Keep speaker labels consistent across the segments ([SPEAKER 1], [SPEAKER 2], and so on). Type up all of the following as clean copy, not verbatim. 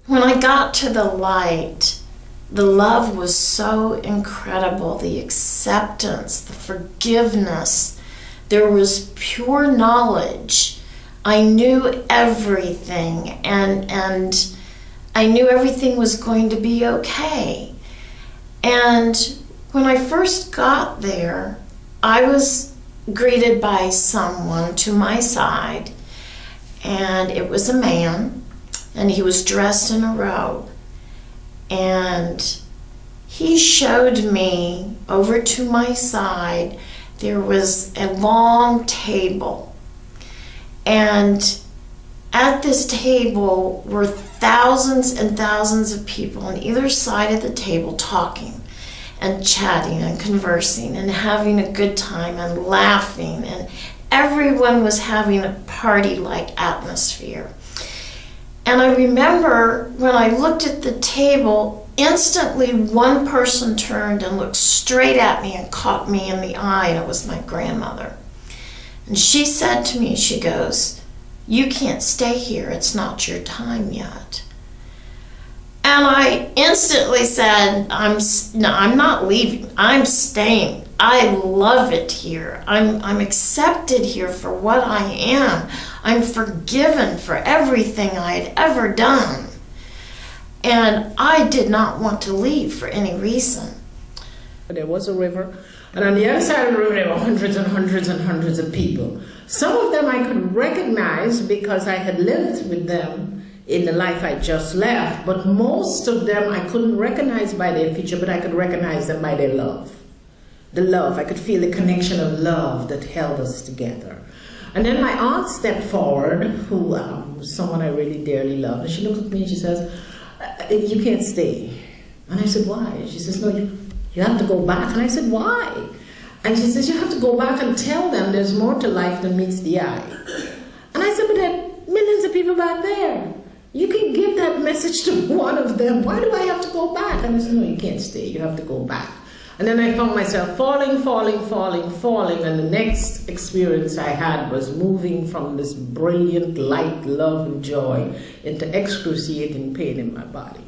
[SPEAKER 1] When I got to the light, the love was so incredible, the acceptance, the forgiveness. There was pure knowledge. I knew everything, and I knew everything was going to be okay. And when I first got there, I was greeted by someone to my side, and it was a man, and he was dressed in a robe. And he showed me over to my side, there was a long table. And at this table were thousands and thousands of people on either side of the table talking and chatting and conversing and having a good time and laughing. And everyone was having a party-like atmosphere. And I remember when I looked at the table, instantly one person turned and looked straight at me and caught me in the eye, and it was my grandmother. And she said to me, she goes, "You can't stay here, it's not your time yet." And I instantly said, I'm not leaving, I'm staying. I love it here. I'm accepted here for what I am. I'm forgiven for everything I had ever done. And I did not want to leave for any reason.
[SPEAKER 2] There was a river, and on the other side of the river there were hundreds and hundreds and hundreds of people. Some of them I could recognize because I had lived with them in the life I just left, but most of them I couldn't recognize by their feature, but I could recognize them by their love. The love, I could feel the connection of love that held us together. And then my aunt stepped forward, who was someone I really dearly loved, and she looked at me and she says, "You can't stay." And I said, "Why?" She says, "No, you have to go back." And I said, "Why?" And she says, "You have to go back and tell them there's more to life than meets the eye." And I said, "But there are millions of people back there. You can give that message to one of them. Why do I have to go back?" And I said, "No, you can't stay. You have to go back." And then I found myself falling, and the next experience I had was moving from this brilliant light, love, and joy into excruciating pain in my body.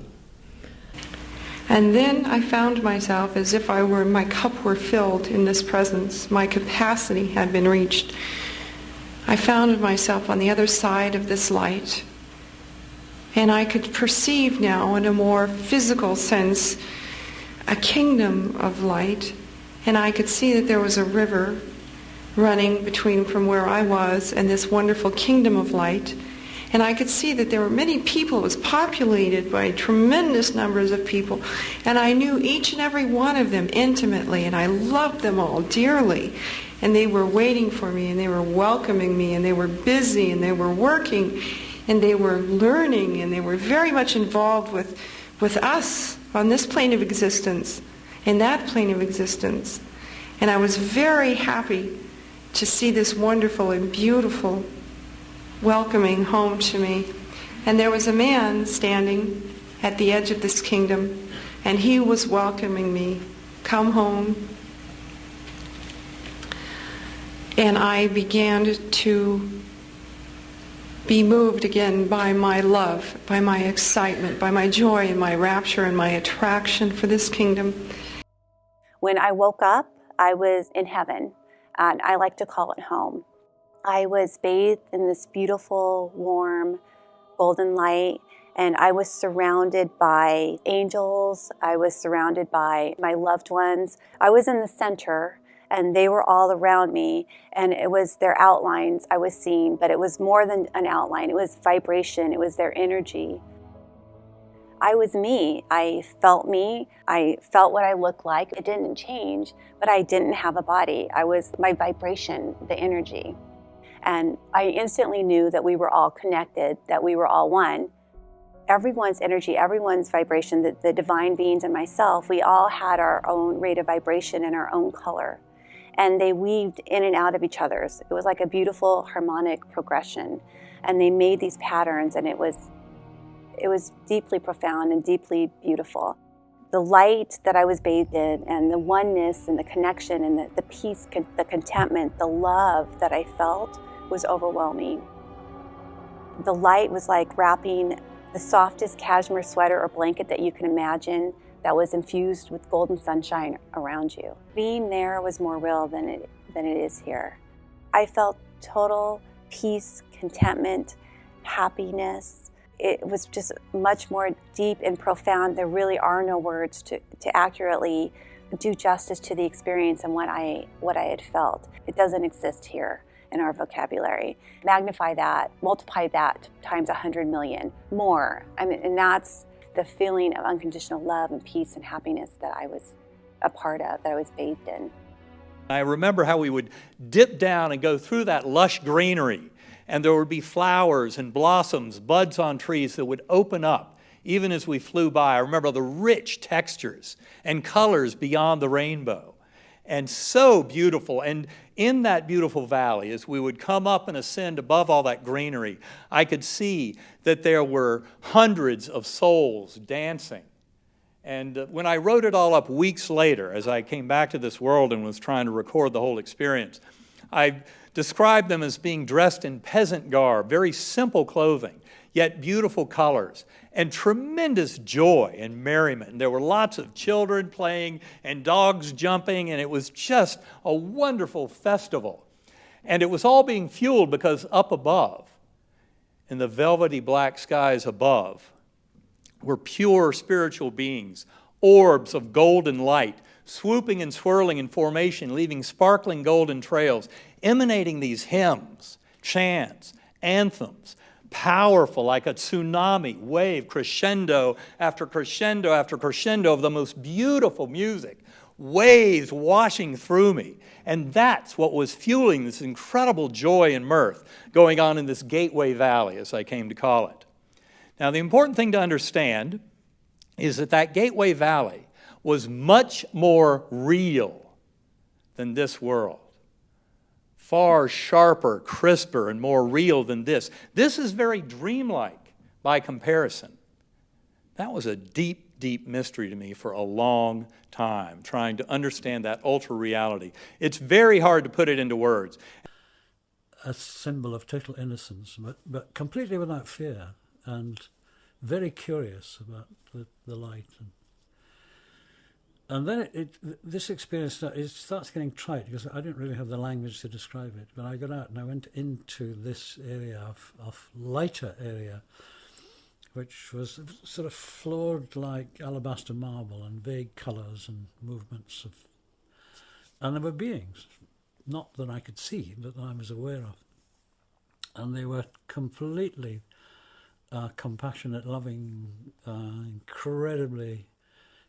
[SPEAKER 3] And then I found myself as if my cup were filled in this presence. My capacity had been reached. I found myself on the other side of this light, and I could perceive now in a more physical sense a kingdom of light, and I could see that there was a river running from where I was and this wonderful kingdom of light. And I could see that there were many people. It was populated by tremendous numbers of people, and I knew each and every one of them intimately, and I loved them all dearly. And they were waiting for me, and they were welcoming me, and they were busy, and they were working, and they were learning, and they were very much involved with us on this plane of existence, in that plane of existence. And I was very happy to see this wonderful and beautiful welcoming home to me. And there was a man standing at the edge of this kingdom, and he was welcoming me. Come home. And I began to be moved again by my love, by my excitement, by my joy and my rapture and my attraction for this kingdom.
[SPEAKER 4] When I woke up, I was in heaven, and I like to call it home. I was bathed in this beautiful, warm, golden light, and I was surrounded by angels. I was surrounded by my loved ones. I was in the center, and they were all around me, and it was their outlines I was seeing, but it was more than an outline. It was vibration. It was their energy. I was me. I felt what I looked like. It didn't change, but I didn't have a body. I was my vibration, the energy. And I instantly knew that we were all connected, that we were all one. Everyone's energy, everyone's vibration, the divine beings and myself, we all had our own rate of vibration and our own color. And they weaved in and out of each other's. It was like a beautiful harmonic progression. And they made these patterns, and it was deeply profound and deeply beautiful. The light that I was bathed in, and the oneness and the connection and the peace, the contentment, the love that I felt was overwhelming. The light was like wrapping the softest cashmere sweater or blanket that you can imagine that was infused with golden sunshine around you. Being there was more real than it is here. I felt total peace, contentment, happiness. It was just much more deep and profound. There really are no words to accurately do justice to the experience and what I had felt. It doesn't exist here in our vocabulary. Magnify that, multiply that times 100 million, more. I mean, and that's the feeling of unconditional love and peace and happiness that I was a part of, that I was bathed in.
[SPEAKER 5] I remember how we would dip down and go through that lush greenery, and there would be flowers and blossoms, buds on trees that would open up even as we flew by. I remember the rich textures and colors beyond the rainbow, and so beautiful. And in that beautiful valley, as we would come up and ascend above all that greenery, I could see that there were hundreds of souls dancing. And when I wrote it all up weeks later, as I came back to this world and was trying to record the whole experience, I described them as being dressed in peasant garb, very simple clothing, yet beautiful colors, and tremendous joy and merriment. And there were lots of children playing and dogs jumping, and it was just a wonderful festival. And it was all being fueled because up above, in the velvety black skies above, were pure spiritual beings, orbs of golden light, swooping and swirling in formation, leaving sparkling golden trails, emanating these hymns, chants, anthems, powerful like a tsunami wave, crescendo after crescendo after crescendo of the most beautiful music, waves washing through me. And that's what was fueling this incredible joy and mirth going on in this Gateway Valley, as I came to call it. Now, the important thing to understand is that Gateway Valley was much more real than this world. Far sharper, crisper, and more real than this. This is very dreamlike by comparison. That was a deep, deep mystery to me for a long time, trying to understand that ultra reality. It's very hard to put it into words.
[SPEAKER 6] A symbol of total innocence, but completely without fear, and very curious about the light. And then this experience it starts getting trite because I didn't really have the language to describe it. But I got out and I went into this area of lighter area, which was sort of floored like alabaster marble and vague colours and movements of, and there were beings, not that I could see, but that I was aware of, and they were completely compassionate, loving, incredibly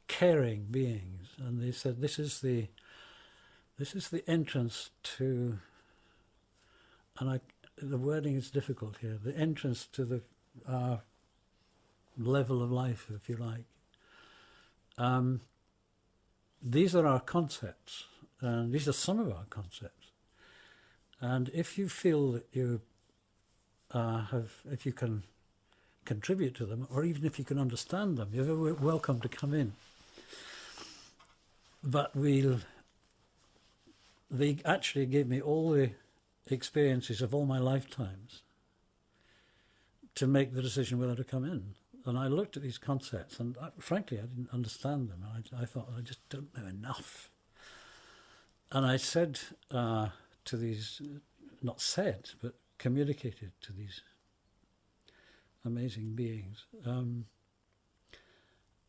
[SPEAKER 6] caring beings, and they said this is the entrance to, and the wording is difficult here, the entrance to the level of life, if you like. These are our concepts, and these are some of our concepts, and if you feel that you if you can contribute to them, or even if you can understand them, you're welcome to come in. But they actually gave me all the experiences of all my lifetimes to make the decision whether to come in. And I looked at these concepts, and frankly, I didn't understand them. I thought, I just don't know enough. And I said to these, not said, but communicated to these amazing beings,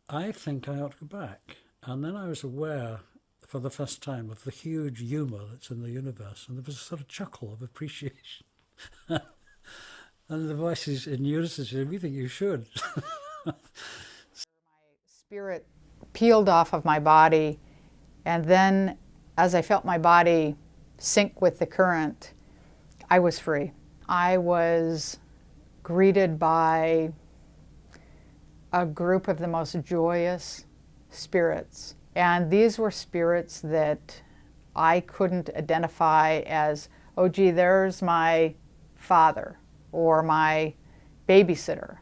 [SPEAKER 6] I think I ought to go back. And then I was aware for the first time of the huge humour that's in the universe, and there was a sort of chuckle of appreciation. And the voices in unison said, we think you should.
[SPEAKER 7] My spirit peeled off of my body, and then as I felt my body sink with the current, I was free. I was greeted by a group of the most joyous spirits. And these were spirits that I couldn't identify as, oh gee, there's my father or my babysitter.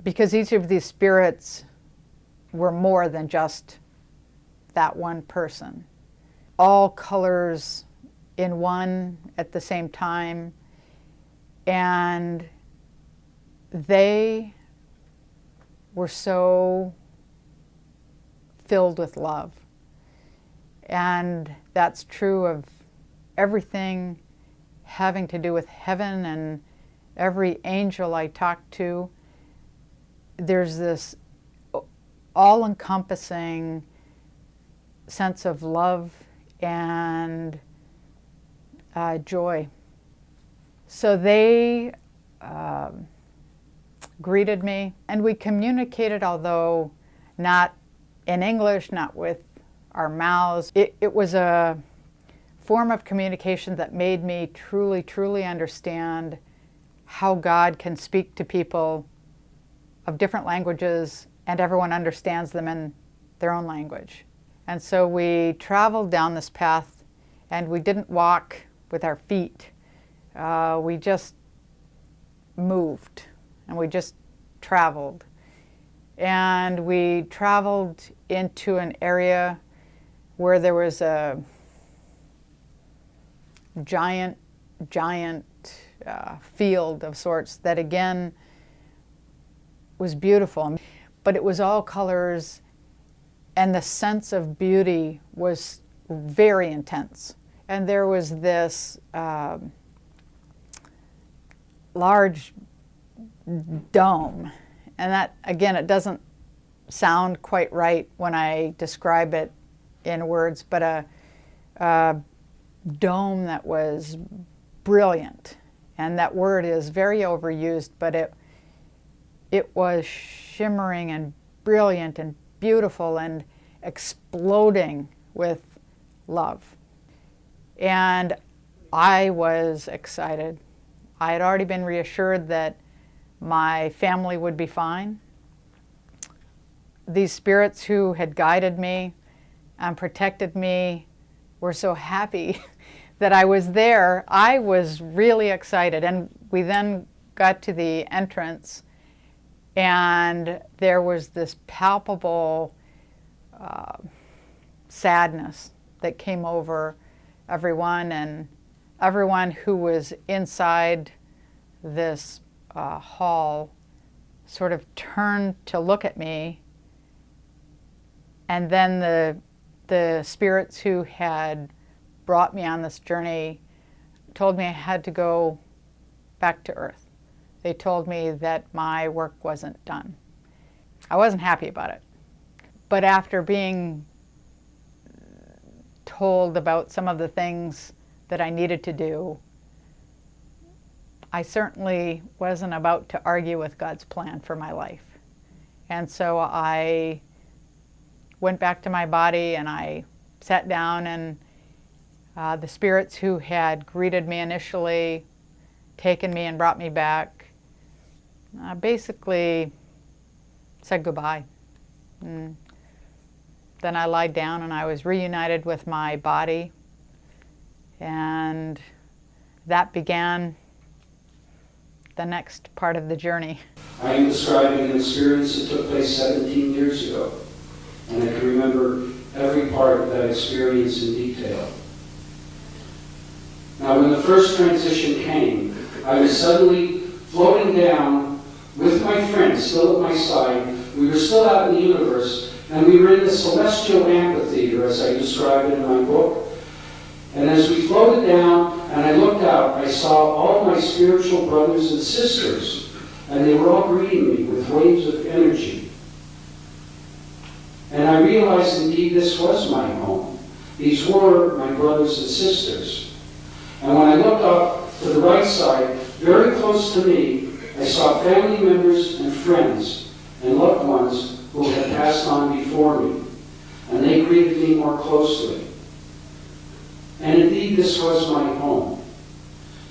[SPEAKER 7] Because each of these spirits were more than just that one person. All colors in one at the same time. And they were so filled with love. And that's true of everything having to do with heaven, and every angel I talked to. There's this all-encompassing sense of love and joy. So they greeted me, and we communicated, although not in English, not with our mouths. It was a form of communication that made me truly, truly understand how God can speak to people of different languages, and everyone understands them in their own language. And so we traveled down this path, and we didn't walk with our feet. We just moved, and we just traveled. And we traveled into an area where there was a giant field of sorts that again was beautiful, but it was all colors, and the sense of beauty was very intense. And there was this large dome, and that, again, it doesn't sound quite right when I describe it in words, but a dome that was brilliant. And that word is very overused, but it was shimmering and brilliant and beautiful and exploding with love. And I was excited. I had already been reassured that my family would be fine. These spirits who had guided me and protected me were so happy that I was there. I was really excited. And we then got to the entrance, and there was this palpable sadness that came over everyone, and everyone who was inside this hall sort of turned to look at me. And then the spirits who had brought me on this journey told me I had to go back to Earth. They told me that my work wasn't done. I wasn't happy about it. But after being told about some of the things that I needed to do, I certainly wasn't about to argue with God's plan for my life. And so I went back to my body, and I sat down, and the spirits who had greeted me initially, taken me and brought me back, basically said goodbye. And then I lied down, and I was reunited with my body, and that began the next part of the journey.
[SPEAKER 8] I am describing an experience that took place 17 years ago, and I can remember every part of that experience in detail. Now, when the first transition came, I was suddenly floating down with my friend still at my side. We were still out in the universe, and we were in the celestial amphitheater, as I describe it in my book. And as we floated down and I looked out, I saw all my spiritual brothers and sisters, and they were all greeting me with waves of energy. And I realized indeed this was my home. These were my brothers and sisters. And when I looked up to the right side, very close to me, I saw family members and friends and loved ones who had passed on before me. And they greeted me more closely. And indeed, this was my home.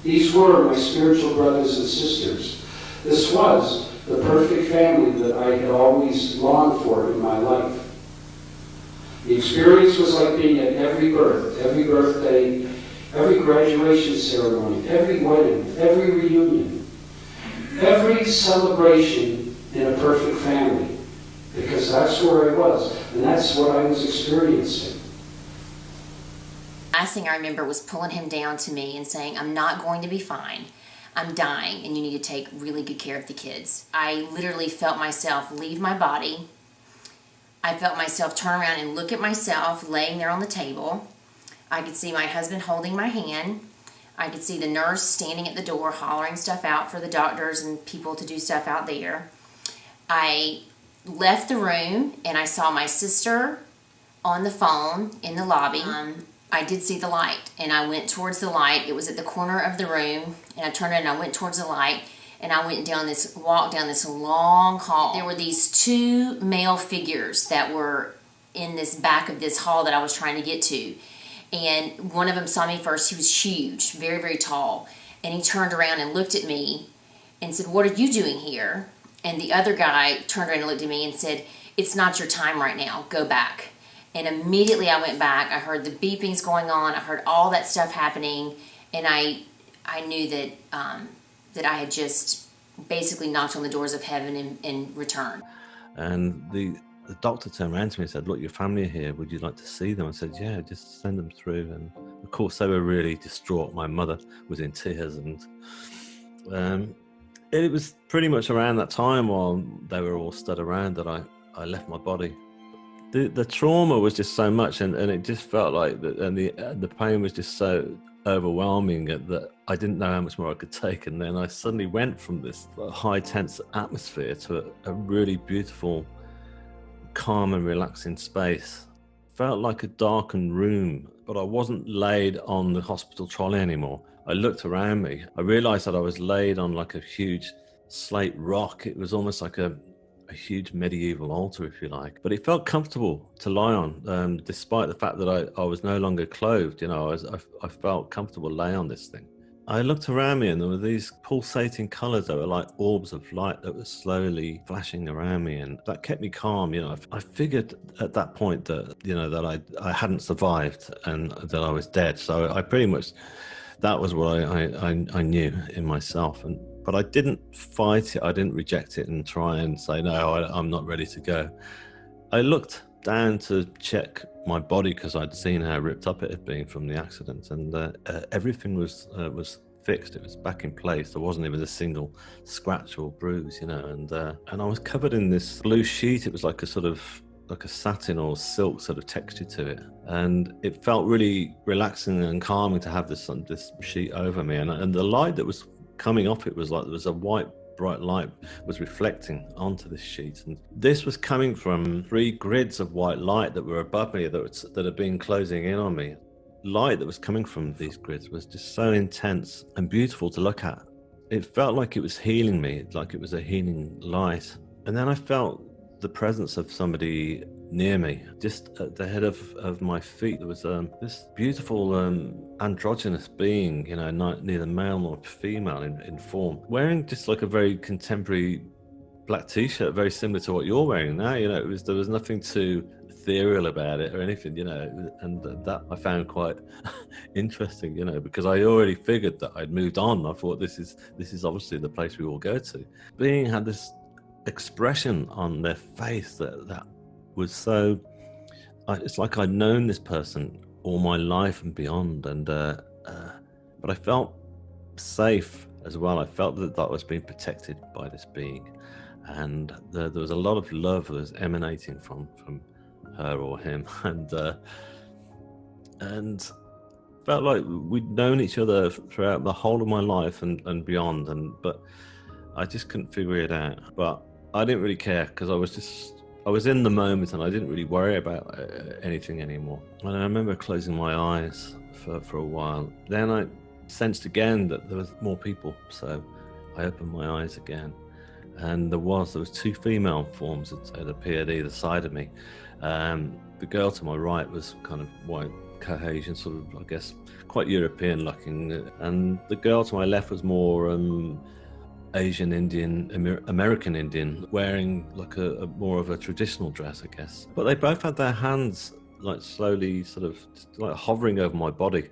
[SPEAKER 8] These were my spiritual brothers and sisters. This was the perfect family that I had always longed for in my life. The experience was like being at every birth, every birthday, every graduation ceremony, every wedding, every reunion, every celebration in a perfect family, because that's where I was, and that's what I was experiencing.
[SPEAKER 9] The last thing I remember was pulling him down to me and saying, "I'm not going to be fine. I'm dying and you need to take really good care of the kids. I literally felt myself leave my body. I felt myself turn around and look at myself laying there on the table. I could see my husband holding my hand. I could see the nurse standing at the door hollering stuff out for the doctors and people to do stuff out there. I left the room and I saw my sister on the phone in the lobby. I did see the light and I went towards the light. It was at the corner of the room and I turned around and I went towards the light and I walked down this long hall. There were these two male figures that were in this back of this hall that I was trying to get to. And one of them saw me first. He was huge, very, very tall. And he turned around and looked at me and said, "What are you doing here?" And the other guy turned around and looked at me and said, "It's not your time right now. Go back." And immediately I went back. I heard the beepings going on. I heard all that stuff happening. And I knew that that I had just basically knocked on the doors of heaven and returned.
[SPEAKER 10] And the doctor turned around to me and said, "Look, your family are here. Would you like to see them?" I said, "Yeah, just send them through." And of course, they were really distraught. My mother was in tears. And it was pretty much around that time while they were all stood around that I left my body. The trauma was just so much, and it just felt like that, and the pain was just so overwhelming that I didn't know how much more I could take. And then I suddenly went from this high tense atmosphere to a really beautiful, calm and relaxing space. Felt like a darkened room, but I wasn't laid on the hospital trolley anymore. I looked around me. I realized that I was laid on like a huge slate rock. It was almost like a huge medieval altar, if you like, but it felt comfortable to lie on, despite the fact that I was no longer clothed. You know, I felt comfortable laying on this thing. I looked around me and there were these pulsating colors that were like orbs of light that were slowly flashing around me, and that kept me calm. You know, I figured at that point that, you know, that I hadn't survived and that I was dead. So I pretty much, that was what I knew in myself. But I didn't fight it. I didn't reject it and try and say, no, I'm not ready to go. I looked down to check my body because I'd seen how ripped up it had been from the accident, and everything was fixed. It was back in place. There wasn't even a single scratch or bruise, you know. And I was covered in this blue sheet. It was like a satin or silk sort of texture to it, and it felt really relaxing and calming to have this sheet over me. And the light that was coming off it was like there was a white bright light was reflecting onto this sheet, and this was coming from 3 grids of white light that were above me that had been closing in on me. Light that was coming from these grids was just so intense and beautiful to look at. It felt like it was healing me, like it was a healing light. And then I felt the presence of somebody near me, just at the head of my feet. There was this beautiful androgynous being, you know, neither male nor female in form, wearing just like a very contemporary black t-shirt, very similar to what you're wearing now. You know, there was nothing too ethereal about it or anything, you know, and that I found quite interesting, you know, because I already figured that I'd moved on. I thought this is obviously the place we all go to. Being had this expression on their face that was so, it's like I'd known this person all my life and beyond, and but I felt safe as well. I felt that I was being protected by this being, and there was a lot of love that was emanating from her or him, and felt like we'd known each other throughout the whole of my life and beyond, but I just couldn't figure it out. But I didn't really care because I was in the moment and I didn't really worry about anything anymore. And I remember closing my eyes for a while. Then I sensed again that there was more people, so I opened my eyes again, and there was 2 female forms that had appeared either side of me. The girl to my right was kind of white Caucasian, sort of, I guess, quite European looking, and the girl to my left was more Asian Indian, American Indian, wearing like a more of a traditional dress, I guess. But they both had their hands like slowly sort of like hovering over my body,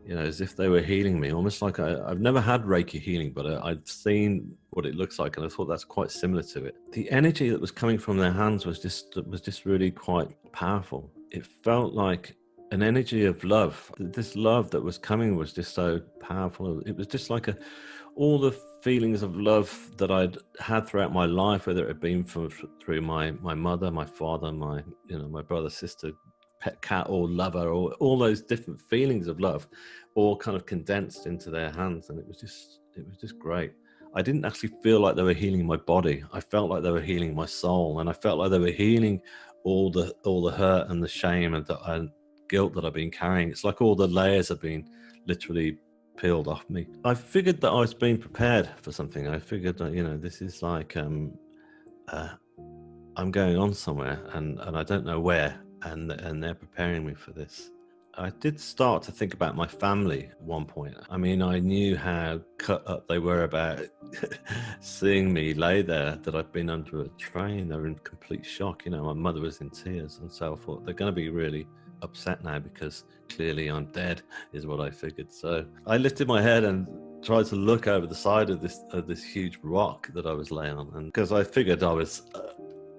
[SPEAKER 10] you know, as if they were healing me, almost like I've never had Reiki healing, but I've seen what it looks like, and I thought that's quite similar to it. The energy that was coming from their hands was just really quite powerful. It felt like an energy of love. This love that was coming was just so powerful. It was just like all the feelings of love that I'd had throughout my life, whether it had been through my mother, my father, my brother, sister, pet cat, or lover, or all those different feelings of love, all kind of condensed into their hands, and it was just great. I didn't actually feel like they were healing my body. I felt like they were healing my soul, and I felt like they were healing all the hurt and the shame and guilt that I've been carrying. It's like all the layers have been literally peeled off me. I figured that I was being prepared for something. I figured that, this is like I'm going on somewhere, and I don't know where, and they're preparing me for this. I did start to think about my family at one point. I mean, I knew how cut up they were about seeing me lay there, that I'd been under a train. They were in complete shock. My mother was in tears, and so I thought they're going to be really upset now because clearly I'm dead, is what I figured. So I lifted my head and tried to look over the side of this huge rock that I was laying on, and because I figured I was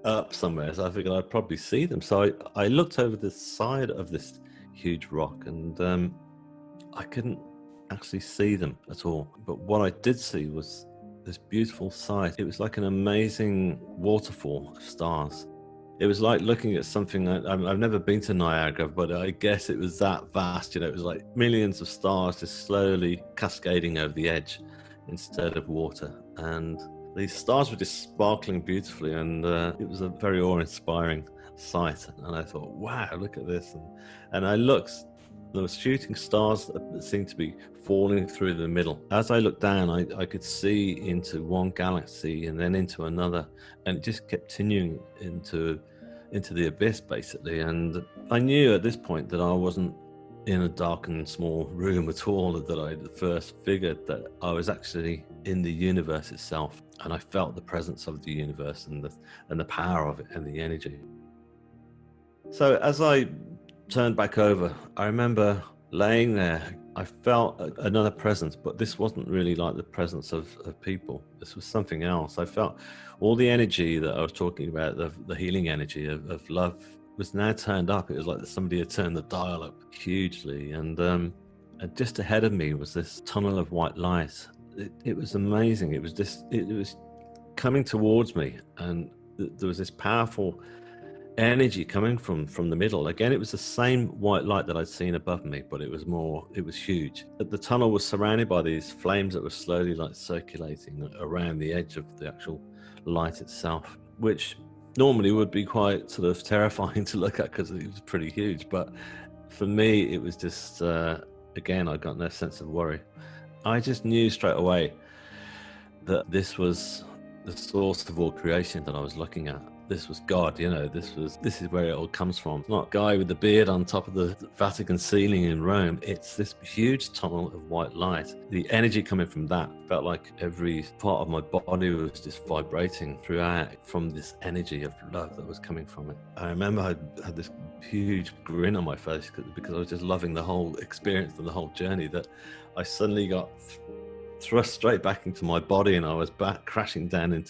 [SPEAKER 10] up somewhere, so I figured I'd probably see them. So I looked over the side of this huge rock, and I couldn't actually see them at all. But what I did see was this beautiful sight. It was like an amazing waterfall of stars. It was like looking at something. I've never been to Niagara, but I guess it was that vast. It was like millions of stars just slowly cascading over the edge instead of water. And these stars were just sparkling beautifully, and it was a very awe-inspiring sight. And I thought, wow, look at this. And I looked, there were shooting stars that seemed to be falling through the middle. As I looked down, I could see into one galaxy and then into another, and it just kept continuing into the abyss, basically. And I knew at this point that I wasn't in a darkened small room at all, that I first figured that I was actually in the universe itself, and I felt the presence of the universe and the power of it and the energy. So as I turned back over, I remember laying there. I felt another presence, but this wasn't really like the presence of people. This was something else. I felt all the energy that I was talking about, the healing energy of love, was now turned up. It was like somebody had turned the dial up hugely, and just ahead of me was this tunnel of white light. It was amazing. It was coming towards me, and there was this powerful energy coming from the middle. Again, it was the same white light that I'd seen above me, but it was huge. The tunnel was surrounded by these flames that were slowly like circulating around the edge of the actual light itself, which normally would be quite sort of terrifying to look at because it was pretty huge. But for me, it was just, again, I got no sense of worry. I just knew straight away that this was the source of all creation that I was looking at. This was God, this is where it all comes from. It's not a guy with the beard on top of the Vatican ceiling in Rome. It's this huge tunnel of white light. The energy coming from that felt like every part of my body was just vibrating throughout from this energy of love that was coming from it. I remember I had this huge grin on my face because I was just loving the whole experience and the whole journey, that I suddenly got thrust straight back into my body, and I was back crashing down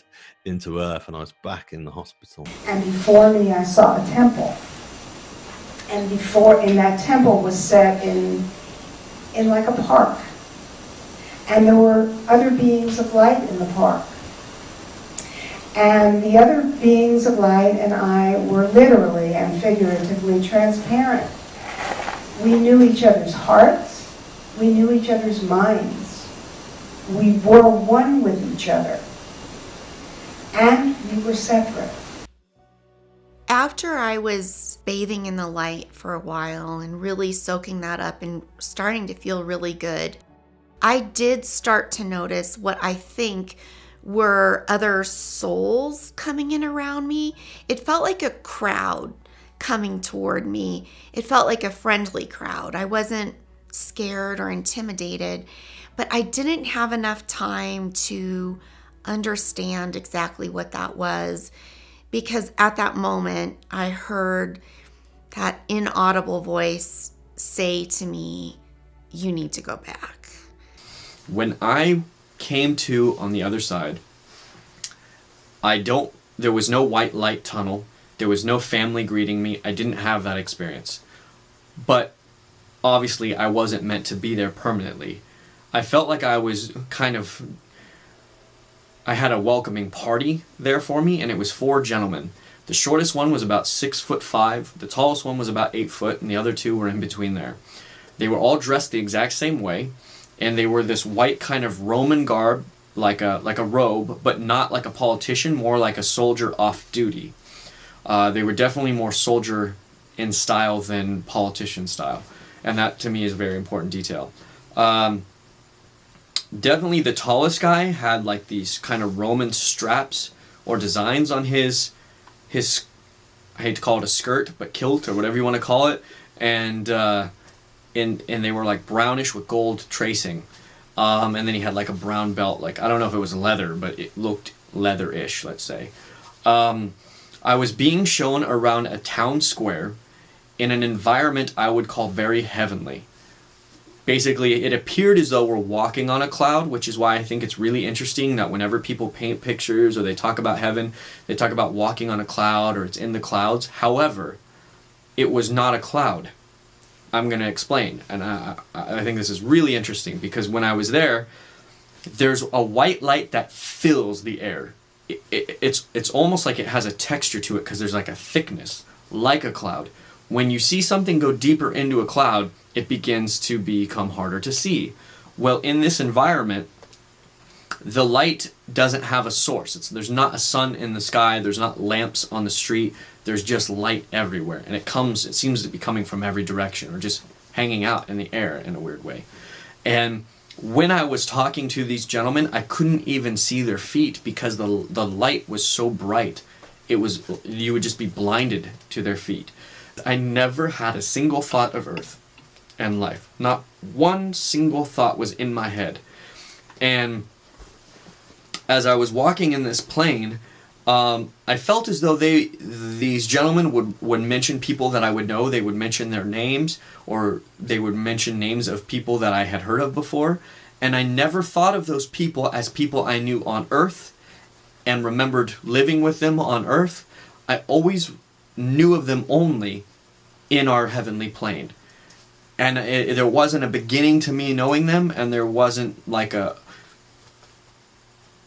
[SPEAKER 10] into earth, and I was back in the hospital.
[SPEAKER 11] And before me I saw a temple, and in that temple was set in like a park, and there were other beings of light in the park, and the other beings of light and I were literally and figuratively transparent. We knew each other's hearts, we knew each other's minds. We were one with each other, and we were separate.
[SPEAKER 12] After I was bathing in the light for a while and really soaking that up and starting to feel really good, I did start to notice what I think were other souls coming in around me. It felt like a crowd coming toward me. It felt like a friendly crowd. I wasn't scared or intimidated, but I didn't have enough time to understand exactly what that was, because at that moment I heard that inaudible voice say to me, "You need to go back."
[SPEAKER 13] When I came to on the other side, there was no white light tunnel, there was no family greeting me. I didn't have that experience. but obviously I wasn't meant to be there permanently. I felt like I was I had a welcoming party there for me, and it was 4 gentlemen. The shortest one was about 6'5", the tallest one was about 8 foot, and the other 2 were in between there. They were all dressed the exact same way, and they were this white kind of Roman garb, like a robe, but not like a politician, more like a soldier off duty. They were definitely more soldier in style than politician style, and that to me is a very important detail. Definitely the tallest guy had like these kind of Roman straps or designs on his I hate to call it a skirt, but kilt or whatever you want to call it, and they were like brownish with gold tracing, and then he had like a brown belt, like I don't know if it was leather, but it looked leather-ish, let's say. I was being shown around a town square in an environment I would call very heavenly. Basically, it appeared as though we're walking on a cloud, which is why I think it's really interesting that whenever people paint pictures or they talk about heaven, they talk about walking on a cloud or it's in the clouds. However, it was not a cloud. I'm going to explain, and I think this is really interesting because when I was there, there's a white light that fills the air. It's almost like it has a texture to it because there's like a thickness, like a cloud. When you see something go deeper into a cloud, it begins to become harder to see. Well, in this environment, the light doesn't have a source. There's not a sun in the sky, there's not lamps on the street, there's just light everywhere. And it seems to be coming from every direction or just hanging out in the air in a weird way. And when I was talking to these gentlemen, I couldn't even see their feet because the light was so bright. You would just be blinded to their feet. I never had a single thought of earth and life. Not one single thought was in my head. And as I was walking in this plane, I felt as though these gentlemen would mention people that I would know. They would mention their names, or they would mention names of people that I had heard of before. And I never thought of those people as people I knew on earth and remembered living with them on earth. I always knew of them only in our heavenly plane. And there wasn't a beginning to me knowing them, and there wasn't like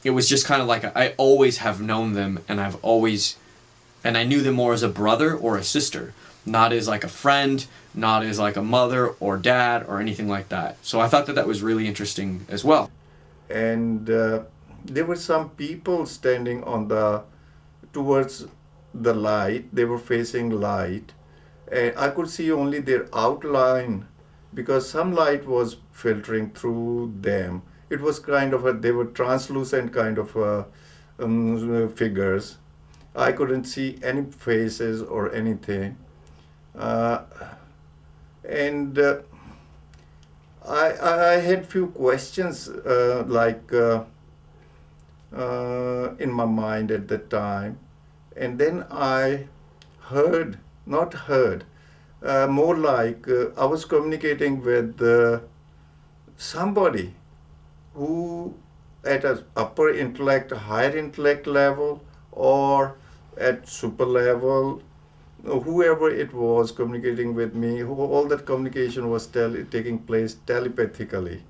[SPEAKER 13] it was just kind of like I always have known them, and I knew them more as a brother or a sister, not as like a friend, not as like a mother or dad or anything like that. So I thought that was really interesting as well.
[SPEAKER 14] And there were some people standing towards the light. They were facing light, and I could see only their outline because some light was filtering through them. It was kind of they were translucent kind of figures. I couldn't see any faces or anything, and I had few questions in my mind at that time. And then I more like I was communicating with somebody who at an upper intellect, higher intellect level, or at super level, whoever it was communicating with me, all that communication was taking place telepathically.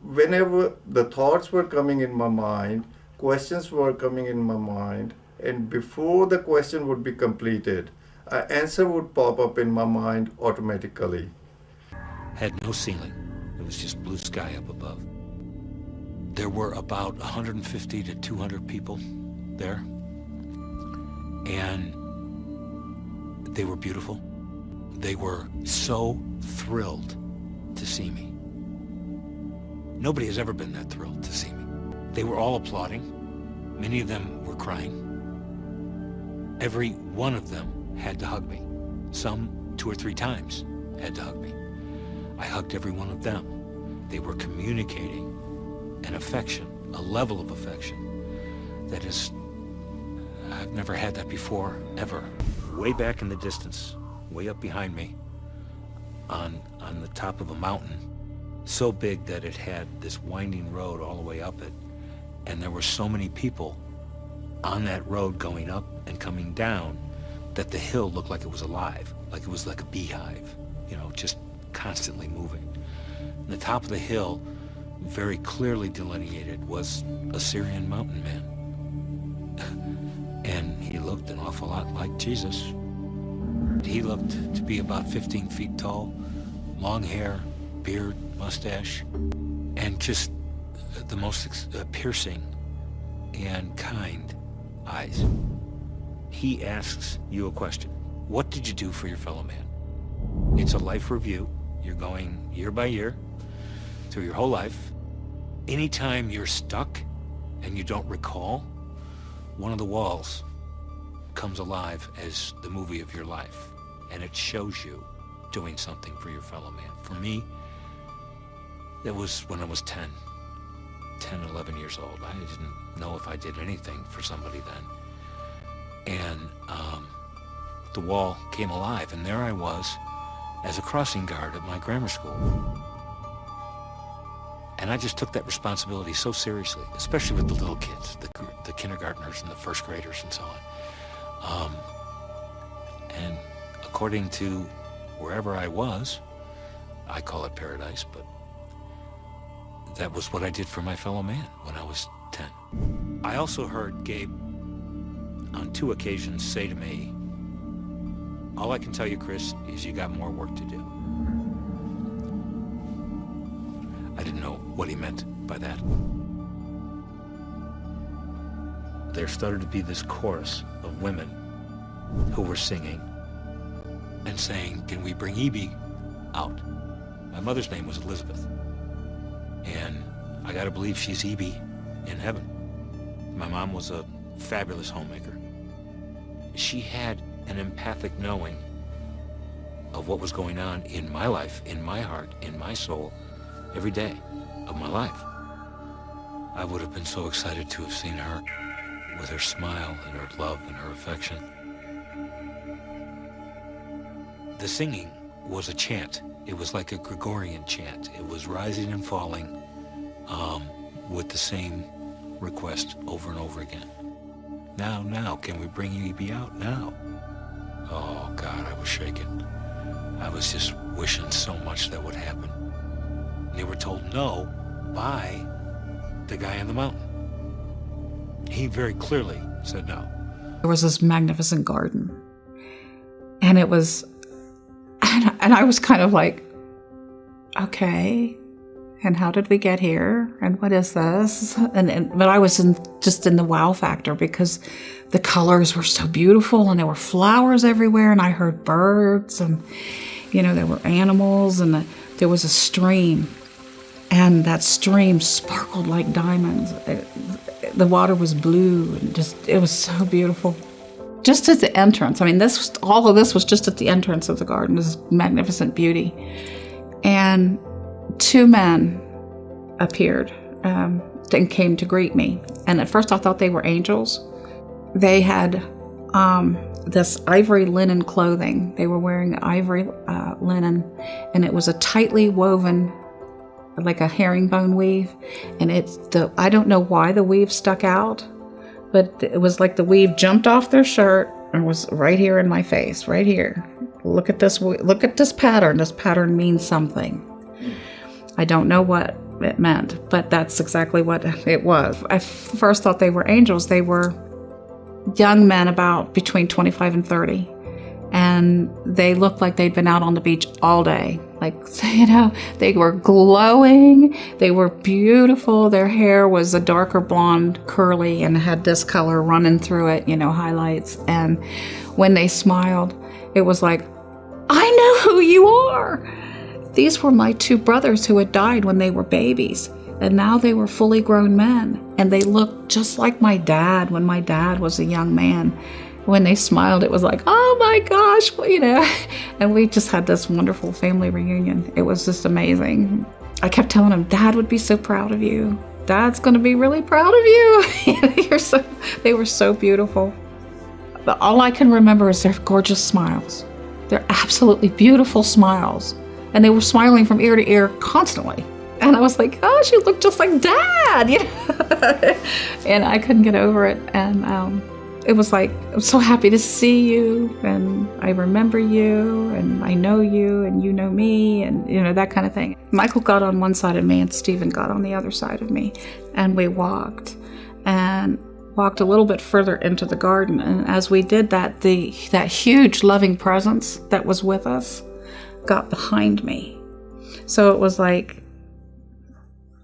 [SPEAKER 14] Whenever the thoughts were coming in my mind, questions were coming in my mind, and before the question would be completed, an answer would pop up in my mind automatically.
[SPEAKER 15] Had no ceiling. It was just blue sky up above. There were about 150 to 200 people there, and they were beautiful. They were so thrilled to see me. Nobody has ever been that thrilled to see me. They were all applauding. Many of them were crying. Every one of them had to hug me. Some 2 or 3 times had to hug me. I hugged every one of them. They were communicating an affection, a level of affection that is, I've never had that before, ever. Way back in the distance, way up behind me, on the top of a mountain, so big that it had this winding road all the way up it, and there were so many people on that road going up and coming down that the hill looked like it was alive, like it was like a beehive, you know, just constantly moving. And the top of the hill, very clearly delineated, was a Syrian mountain man. And he looked an awful lot like Jesus. He looked to be about 15 feet tall, long hair, beard, mustache, and just the most piercing and kind eyes. He asks you a question. What did you do for your fellow man? It's a life review. You're going year by year through your whole life. Anytime you're stuck and you don't recall, one of the walls comes alive as the movie of your life, and it shows you doing something for your fellow man. For me, that was when I was 10, 11 years old. I didn't know if I did anything for somebody then. And the wall came alive, and there I was as a crossing guard at my grammar school. And I just took that responsibility so seriously, especially with the little kids, the kindergartners and the first graders and so on. And according to wherever I was, I call it paradise, but that was what I did for my fellow man when I was 10. I also heard Gabe on 2 occasions say to me, all I can tell you, Chris, is you got more work to do. I didn't know what he meant by that. There started to be this chorus of women who were singing and saying, can we bring Ebe out? My mother's name was Elizabeth, and I gotta believe she's Ebe in heaven. My mom was a fabulous homemaker. She had an empathic knowing of what was going on in my life, in my heart, in my soul, every day of my life. I would have been so excited to have seen her with her smile and her love and her affection. The singing was a chant. It was like a Gregorian chant. It was rising and falling with the same request over and over again. Now, can we bring Ebe out now? Oh, God, I was shaking. I was just wishing so much that would happen. They were told no by the guy in the mountain. He very clearly said no.
[SPEAKER 16] There was this magnificent garden, and it was, and I was kind of like, okay, and how did we get here? And what is this? But I was just in the wow factor because the colors were so beautiful, and there were flowers everywhere, and I heard birds, and there were animals, and there was a stream, and that stream sparkled like diamonds. The water was blue, and it was so beautiful. Just at the entrance, all of this was just at the entrance of the garden, this magnificent beauty. And 2 men appeared and came to greet me. And at first I thought they were angels. They had this ivory linen clothing. They were wearing ivory linen, and it was a tightly woven, like a herringbone weave. And I don't know why the weave stuck out, but it was like the weave jumped off their shirt and was right here in my face, right here. Look at this pattern. This pattern means something. I don't know what it meant, but that's exactly what it was. I first thought they were angels. They were young men about between 25 and 30. And they looked like they'd been out on the beach all day. They were glowing. They were beautiful. Their hair was a darker blonde, curly, and had this color running through it, highlights. And when they smiled, it was like, I know who you are. These were my 2 brothers who had died when they were babies. And now they were fully grown men. And they looked just like my dad when my dad was a young man. When they smiled, it was like, oh my gosh, and we just had this wonderful family reunion. It was just amazing. I kept telling them, Dad would be so proud of you. Dad's going to be really proud of you. They were so beautiful. But all I can remember is their gorgeous smiles. They're absolutely beautiful smiles. And they were smiling from ear to ear constantly. And I was like, gosh, you look just like Dad. And I couldn't get over it. And it was like, I'm so happy to see you, and I remember you, and I know you, and you know me, and that kind of thing. Michael got on one side of me, and Stephen got on the other side of me, and we walked a little bit further into the garden. And as we did that, that huge loving presence that was with us got behind me. So it was like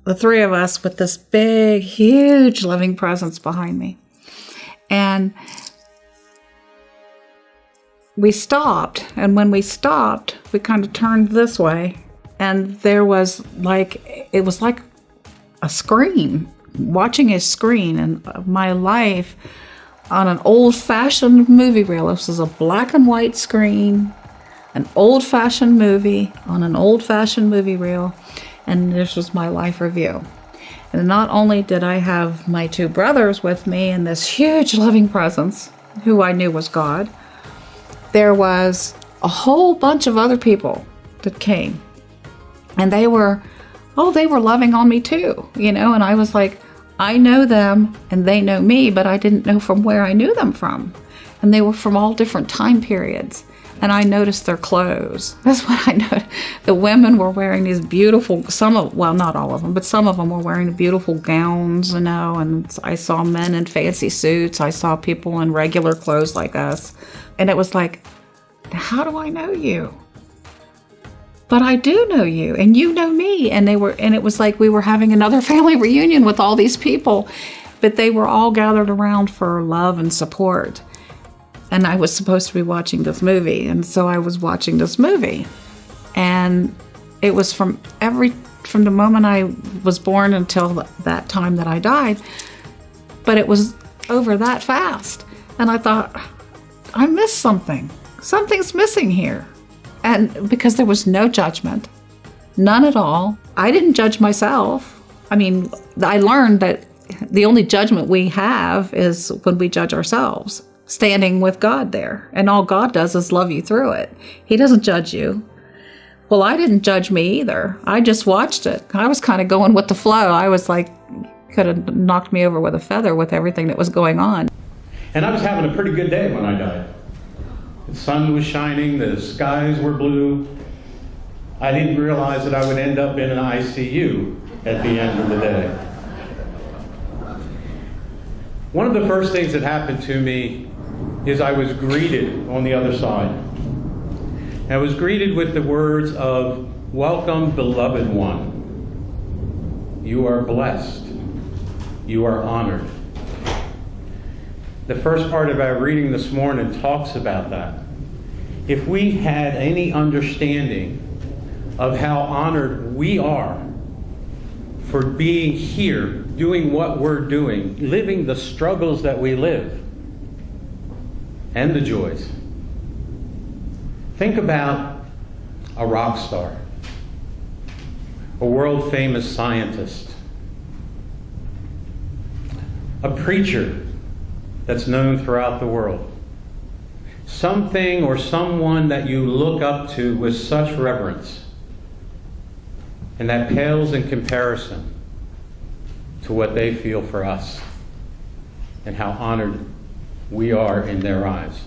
[SPEAKER 16] the three of us with this big, huge loving presence behind me. And we stopped, and when we stopped, we kind of turned this way, and it was like a screen, watching a screen in my life on an old-fashioned movie reel. This was a black and white screen, an old-fashioned movie on an old-fashioned movie reel, and this was my life review. And not only did I have my two brothers with me in this huge loving presence, who I knew was God, there was a whole bunch of other people that came. And they were loving on me too, and I was like, I know them and they know me, but I didn't know from where I knew them from. And they were from all different time periods. And I noticed their clothes. That's what I noticed. The women were wearing these beautiful, not all of them, but some of them were wearing beautiful gowns, and I saw men in fancy suits. I saw people in regular clothes like us. And it was like, how do I know you? But I do know you, and you know me. And it was like we were having another family reunion with all these people, but they were all gathered around for love and support. And I was supposed to be watching this movie, and so I was watching this movie. And it was from the moment I was born until that time that I died, but it was over that fast. And I thought, I missed something. Something's missing here. And because there was no judgment, none at all. I didn't judge myself. I mean, I learned that the only judgment we have is when we judge ourselves, standing with God there. And all God does is love you through it. He doesn't judge you. Well, I didn't judge me either. I just watched it. I was kind of going with the flow. I was like, could have knocked me over with a feather with everything that was going on.
[SPEAKER 17] And I was having a pretty good day when I died. The sun was shining, the skies were blue. I didn't realize that I would end up in an ICU at the end of the day. One of the first things that happened to me is I was greeted on the other side. I was greeted with the words of, "Welcome, beloved one. You are blessed. You are honored." The first part of our reading this morning talks about that. If we had any understanding of how honored we are for being here, doing what we're doing, living the struggles that we live, and the joys. Think about a rock star, a world-famous scientist, a preacher that's known throughout the world, something or someone that you look up to with such reverence, and that pales in comparison to what they feel for us and how honored we are in their eyes.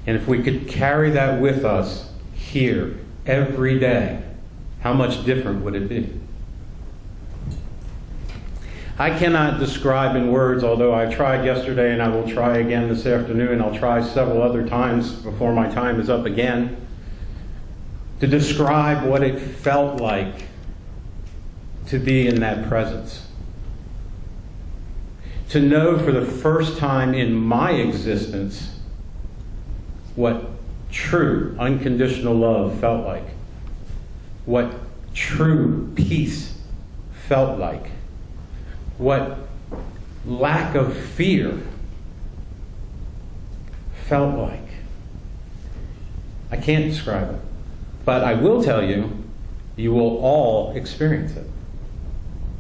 [SPEAKER 17] And if we could carry that with us here every day, how much different would it be? I cannot describe in words, although I tried yesterday and I will try again this afternoon. I'll try several other times before my time is up again, to describe what it felt like to be in that presence. To know for the first time in my existence what true unconditional love felt like, what true peace felt like, what lack of fear felt like. I can't describe it, but I will tell you, you will all experience it.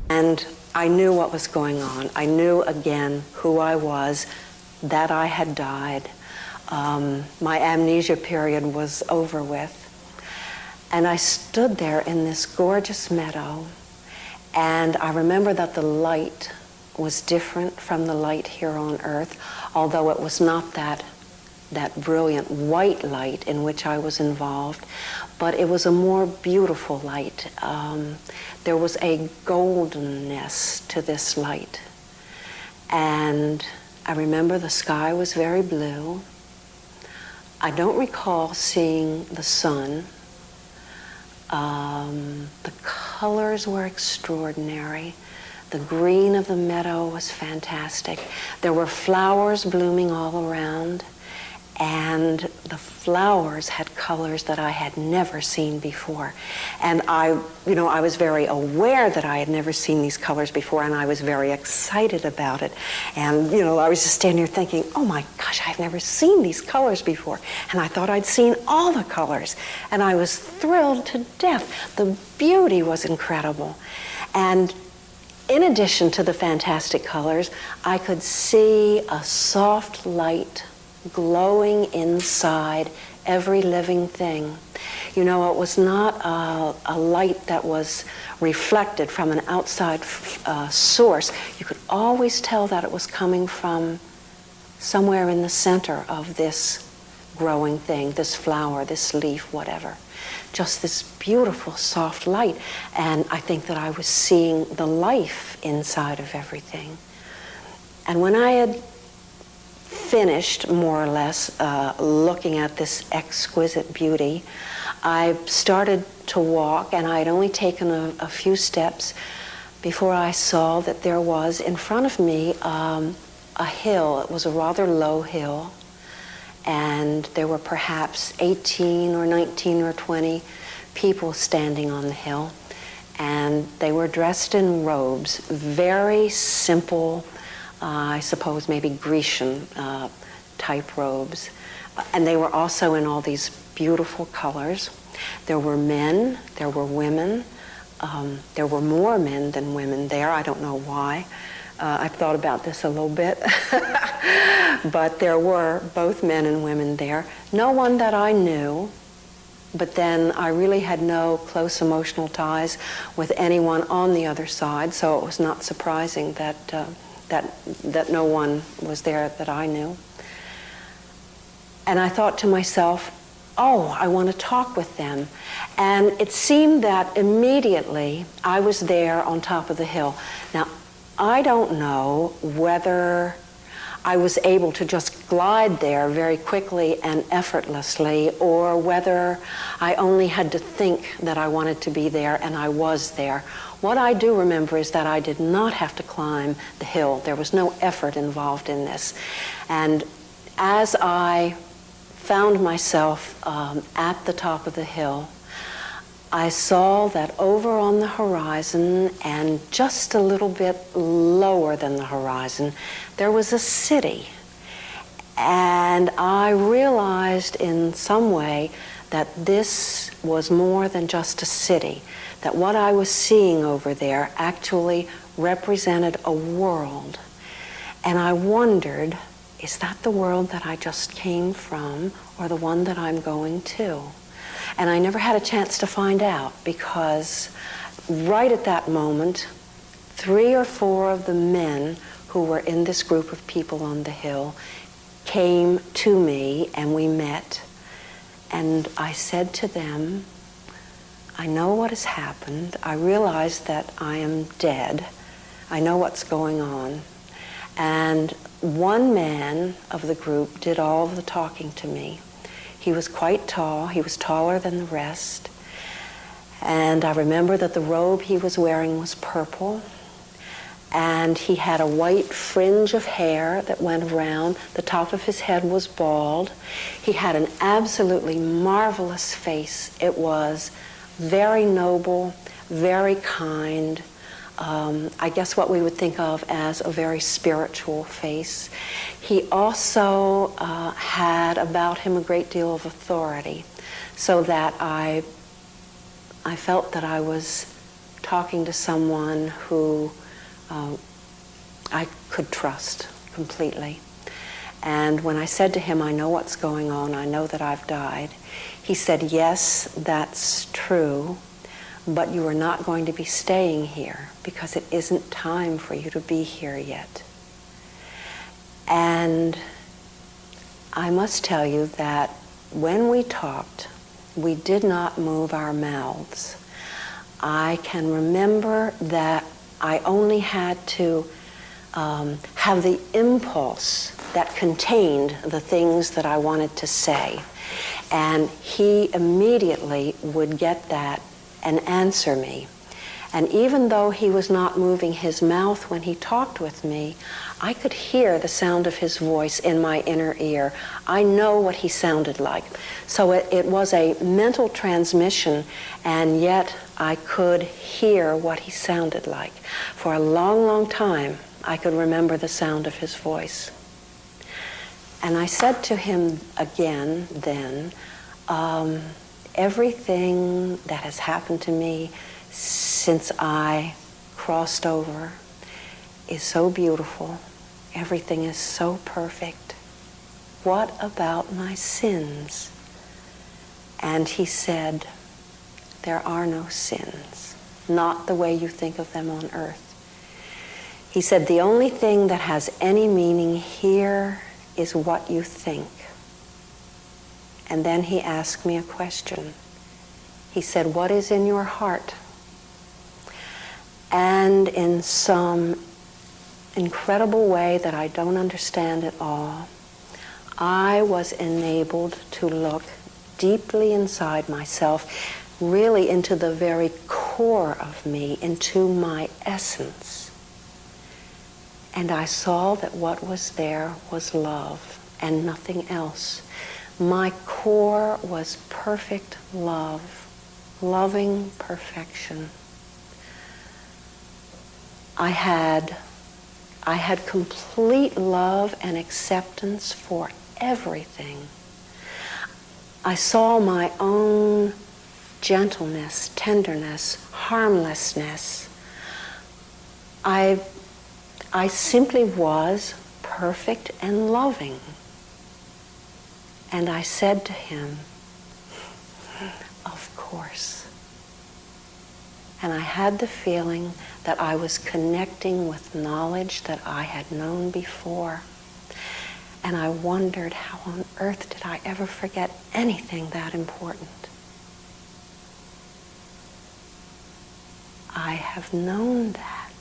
[SPEAKER 18] And I knew what was going on. I knew again who I was, that I had died. My amnesia period was over with. And I stood there in this gorgeous meadow, and I remember that the light was different from the light here on earth, although it was not that brilliant white light in which I was involved, but it was a more beautiful light. There was a goldenness to this light. And I remember the sky was very blue. I don't recall seeing the sun. The colors were extraordinary. The green of the meadow was fantastic. There were flowers blooming all around, and the flowers had colors that I had never seen before. And I was very aware that I had never seen these colors before, and I was very excited about it. And, I was just standing here thinking, oh my gosh, I've never seen these colors before. And I thought I'd seen all the colors. And I was thrilled to death. The beauty was incredible. And in addition to the fantastic colors, I could see a soft light glowing inside every living thing. It was not a light that was reflected from an outside source. You could always tell that it was coming from somewhere in the center of this growing thing, this flower, this leaf, whatever. Just this beautiful, soft light. And I think that I was seeing the life inside of everything. And when I had finished, more or less, looking at this exquisite beauty, I started to walk, and I had only taken a few steps before I saw that there was in front of me a hill. It was a rather low hill, and there were perhaps 18 or 19 or 20 people standing on the hill, and they were dressed in robes, very simple, I suppose maybe Grecian type robes. And they were also in all these beautiful colors. There were men, there were women. There were more men than women there. I don't know why. I've thought about this a little bit. But there were both men and women there. No one that I knew, but then I really had no close emotional ties with anyone on the other side, so it was not surprising that no one was there that I knew. And I thought to myself, oh, I want to talk with them. And it seemed that immediately I was there on top of the hill. Now, I don't know whether I was able to just glide there very quickly and effortlessly, or whether I only had to think that I wanted to be there and I was there. What I do remember is that I did not have to climb the hill. There was no effort involved in this. And as I found myself at the top of the hill, I saw that over on the horizon, and just a little bit lower than the horizon, there was a city. And I realized in some way that this was more than just a city, that what I was seeing over there actually represented a world. And I wondered, is that the world that I just came from, or the one that I'm going to? And I never had a chance to find out, because right at that moment, 3 or 4 of the men who were in this group of people on the hill came to me, and we met. And I said to them, I know what has happened. I realize that I am dead. I know what's going on. And one man of the group did all of the talking to me. He was quite tall. He was taller than the rest. And I remember that the robe he was wearing was purple. And he had a white fringe of hair that went around. The top of his head was bald. He had an absolutely marvelous face. It was very noble, very kind. I guess what we would think of as a very spiritual face. He also had about him a great deal of authority, so that I felt that I was talking to someone who I could trust completely. And when I said to him, I know what's going on, I know that I've died, he said, yes, that's true, but you are not going to be staying here because it isn't time for you to be here yet. And I must tell you that when we talked, we did not move our mouths. I can remember that I only had to have the impulse that contained the things that I wanted to say. And he immediately would get that and answer me. And even though he was not moving his mouth when he talked with me, I could hear the sound of his voice in my inner ear. I know what he sounded like. So it was a mental transmission, and yet I could hear what he sounded like. For a long, long time, I could remember the sound of his voice. And I said to him again then, everything that has happened to me since I crossed over is so beautiful. Everything is so perfect. What about my sins? And he said, there are no sins, not the way you think of them on earth. He said, the only thing that has any meaning here is what you think. And then he asked me a question. He said, what is in your heart? And in some incredible way that I don't understand at all, I was enabled to look deeply inside myself, really into the very core of me, into my essence. And I saw that what was there was love and nothing else. My core was perfect love, loving perfection. I had complete love and acceptance for everything. I saw my own gentleness, tenderness, harmlessness. I simply was perfect and loving. And I said to him, of course. And I had the feeling that I was connecting with knowledge that I had known before. And I wondered, how on earth did I ever forget anything that important? I have known that.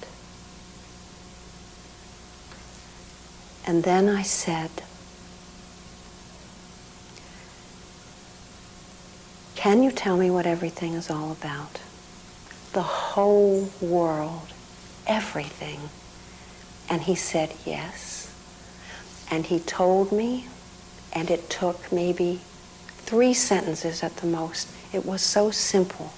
[SPEAKER 18] And then I said, can you tell me what everything is all about? The whole world, everything. And he said, yes. And he told me, and it took maybe 3 sentences at the most. It was so simple.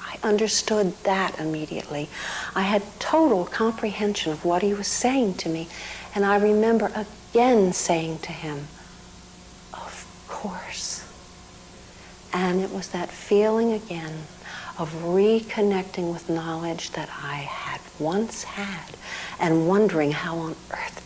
[SPEAKER 18] I understood that immediately. I had total comprehension of what he was saying to me. And I remember again saying to him, of course. And it was that feeling again of reconnecting with knowledge that I had once had and wondering how on earth